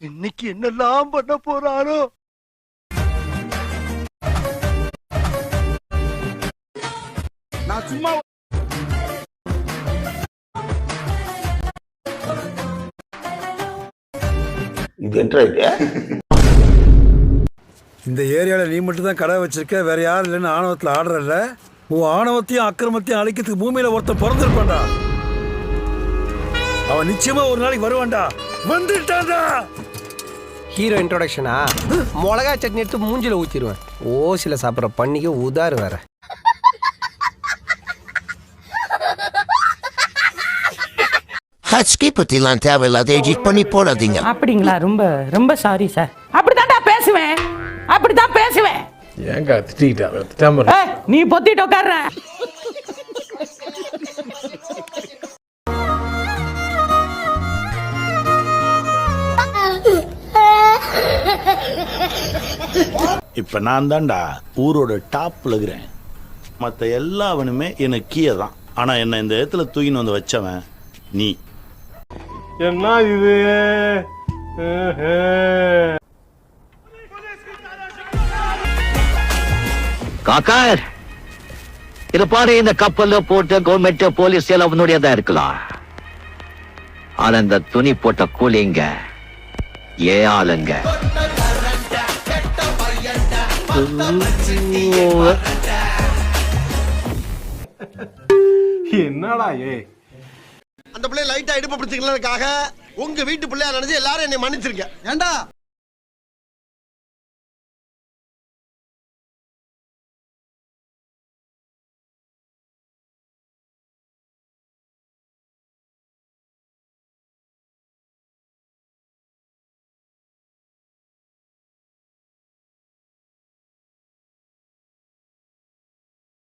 இன்னைக்கு என்னெல்லாம் பண்ண போறாரோ? நான் சும்மா இது என்ன இந்த ஏரியாவில் நீ மட்டும் தான் கடை வச்சிருக்க, வேற யாரும் இல்லைன்னு ஆணவத்தில் ஆடுறல்ல. உன் ஆணவத்தையும் அக்கிரமத்தையும் அழிக்கிறதுக்கு பூமியில ஒருத்தன் பிறந்திருப்பான்டா. அவன் நிச்சயமா ஒரு நாளைக்கு வருவான்டா. வந்துட்டான்டா. ஹீரோ இன்ட்ரோடக்ஷனா? மிளகா சட்னி எடுத்து மூஞ்சில ஊத்திடுவேன். ஓசில சாப்பிட்ற பண்ணிக்கு உதாரு வேற. ஹஸ்கி பத்திலாம் தேவையில்லாத எடிட் பண்ணி போடாதீங்க. அப்படிங்களா? ரொம்ப ரொம்ப சாரி சார். அப்படித்தான்டா பேசுவேன், அப்படித்தான் பேசுவேன். ஏங்க திட்டிட்டா? நீ பொத்திட்டு உட்கார்ற. இப்ப நான் தான்டா ஊரோட டாப்ல இருக்கிறேன். மத்த எல்லாவனுமே எனக்கு கீழே தான். ஆனா என்ன இந்த இடத்துல தூக்கின்னு வந்து வச்சவன் நீ. என்ன இது? காக்கார், இது பாரு, இந்த கப்பல்ல போட்ட கவர்மெண்ட் போலீஸ் எல்லாம் அவனுடையதா இருக்கலாம். ஆனா இந்த துணி போட்ட கூலிங்க ஏ ஆளுங்க. என்னடா ஏ? அந்த பிள்ளை லைட்டா இடுப்பு பிடிச்சிக்கிறதுக்காக உங்க வீட்டு பிள்ளையா நினைச்சு எல்லாரும் என்னை மன்னிச்சிருக்க. ஏண்டா